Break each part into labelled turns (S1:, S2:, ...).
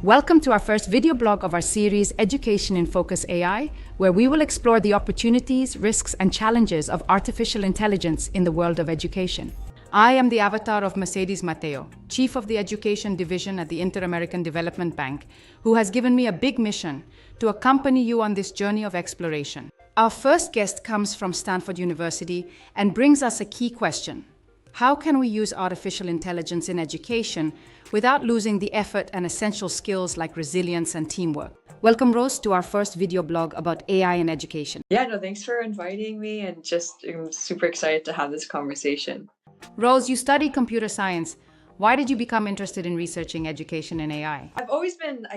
S1: Welcome to our first video blog of our series, Education in Focus AI, where we will explore the opportunities, risks, and challenges of artificial intelligence in the world of education. I am the avatar of Mercedes Mateo, Chief of the Education Division at the Inter-American Development Bank, who has given me a big mission to accompany you on this journey of exploration. Our first guest comes from Standford University and brings us a key question. How can we use artificial intelligence in education without losing the effort and essential skills like resilience and teamwork? Welcome, Rose, to our first video blog about AI in education.
S2: Yeah, no, thanks for inviting me, and I'm super excited to have this conversation.
S1: Rose, you studied computer science. Why did you become interested in researching education and AI?
S2: I've always been,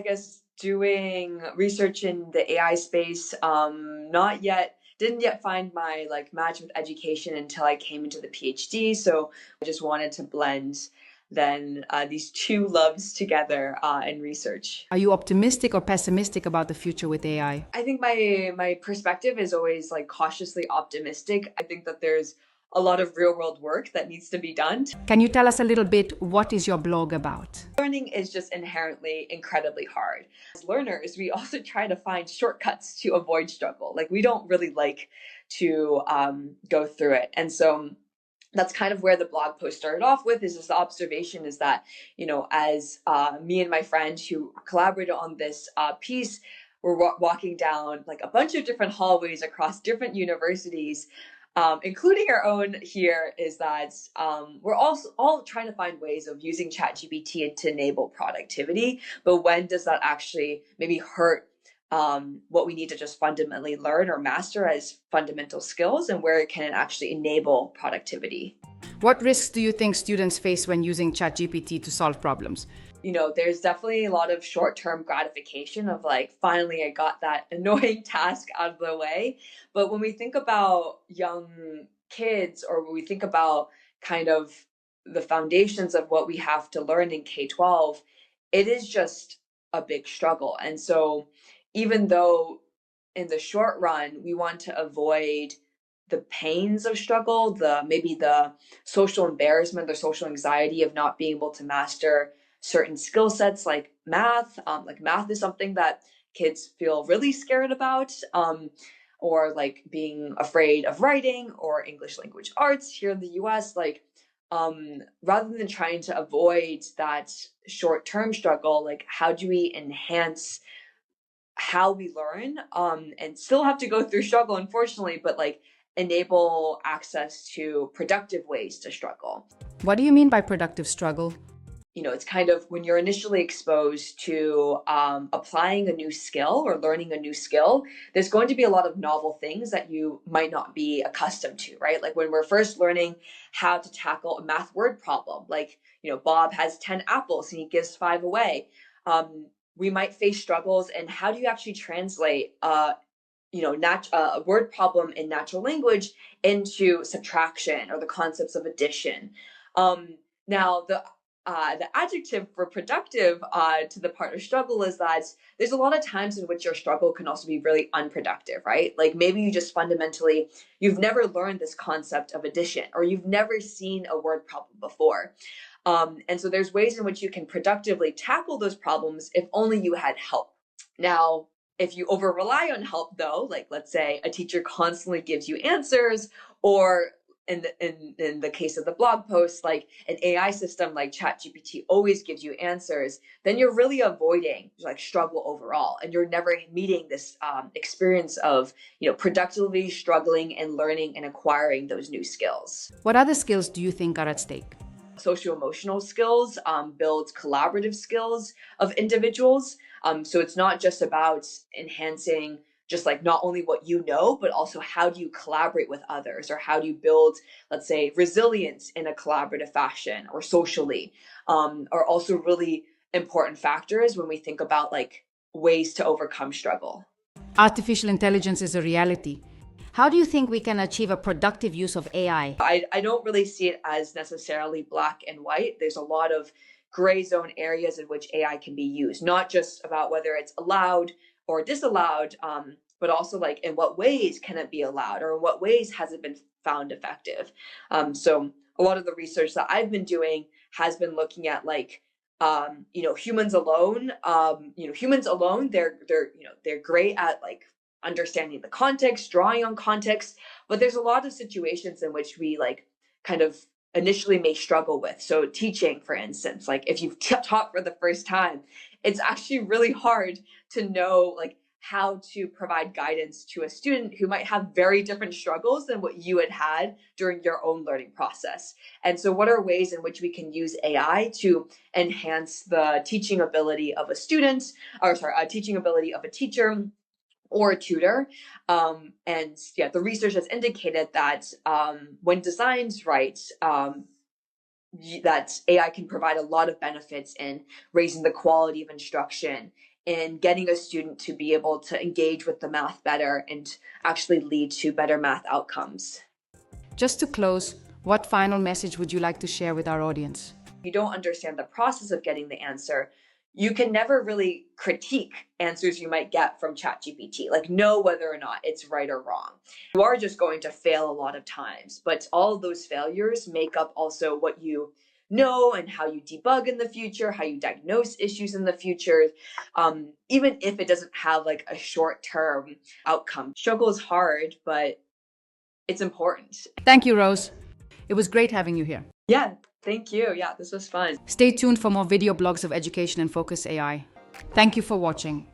S2: doing research in the AI space. Didn't yet find my match with education until I came into the PhD. So I just wanted to blend these two loves together in research.
S1: Are you optimistic or pessimistic about the future with AI?
S2: I think my perspective is always cautiously optimistic. I think that there's a lot of real world work that needs to be done.
S1: Can you tell us a little bit, what is your blog about?
S2: Learning is just inherently incredibly hard. As learners, we also try to find shortcuts to avoid struggle. We don't really like to go through it. And so that's kind of where the blog post started off with, is this observation is that, as me and my friend who collaborated on this piece, we're walking down a bunch of different hallways across different universities, including our own here, is that we're also all trying to find ways of using ChatGPT to enable productivity. But when does that actually maybe hurt what we need to just fundamentally learn or master as fundamental skills, and where it can actually enable productivity?
S1: What risks do you think students face when using ChatGPT to solve problems?
S2: There's definitely a lot of short-term gratification of finally I got that annoying task out of the way. But when we think about young kids, or when we think about kind of the foundations of what we have to learn in K-12, it is just a big struggle. And so even though in the short run, we want to avoid the pains of struggle, maybe the social embarrassment, the social anxiety of not being able to master certain skill sets like math. Math is something that kids feel really scared about, or being afraid of writing or English language arts here in the US. Rather than trying to avoid that short-term struggle, how do we enhance how we learn, and still have to go through struggle, unfortunately, but enable access to productive ways to struggle?
S1: What do you mean by productive struggle?
S2: It's kind of when you're initially exposed to applying a new skill or learning a new skill, there's going to be a lot of novel things that you might not be accustomed to, right? When we're first learning how to tackle a math word problem, Bob has 10 apples and he gives 5 away. We might face struggles, and how do you actually translate a word problem in natural language into subtraction or the concepts of addition? Now, the adjective for productive to the part of struggle is that there's a lot of times in which your struggle can also be really unproductive, right? Maybe you just fundamentally, you've never learned this concept of addition, or you've never seen a word problem before. And so there's ways in which you can productively tackle those problems if only you had help. Now, if you over rely on help though, let's say a teacher constantly gives you answers, or in the case of the blog post, an AI system like ChatGPT always gives you answers, then you're really avoiding struggle overall, and you're never meeting this experience of productively struggling and learning and acquiring those new skills.
S1: What other skills do you think are at stake?
S2: Socio-emotional skills builds collaborative skills of individuals. So it's not just about enhancing just not only what you know, but also how do you collaborate with others, or how do you build, let's say, resilience in a collaborative fashion or socially, are also really important factors when we think about ways to overcome struggle.
S1: Artificial intelligence is a reality. How do you think we can achieve a productive use of AI?
S2: I don't really see it as necessarily black and white. There's a lot of gray zone areas in which AI can be used, not just about whether it's allowed or disallowed, but also in what ways can it be allowed, or in what ways has it been found effective. So a lot of the research that I've been doing has been looking at humans alone, they're great at like understanding the context, drawing on context, but there's a lot of situations in which we like kind of initially may struggle with. So teaching, for instance, like if you've taught for the first time, it's actually really hard to know like how to provide guidance to a student who might have very different struggles than what you had during your own learning process. And so what are ways in which we can use AI to enhance the teaching ability of a student, teaching ability of a teacher or a tutor? And yeah, the research has indicated that when designed right, that AI can provide a lot of benefits in raising the quality of instruction, in getting a student to be able to engage with the math better and actually lead to better math outcomes.
S1: Just to close, what final message would you like to share with our audience?
S2: If you don't understand the process of getting the answer, you can never really critique answers you might get from ChatGPT, like know whether or not it's right or wrong. You are just going to fail a lot of times, but all of those failures make up also what you know and how you debug in the future, how you diagnose issues in the future, even if it doesn't have like a short-term outcome. Struggle is hard, but it's important.
S1: Thank you, Rose. It was great having you here.
S2: Yeah, thank you. Yeah, this was fun.
S1: Stay tuned for more video blogs of education and focus AI. Thank you for watching.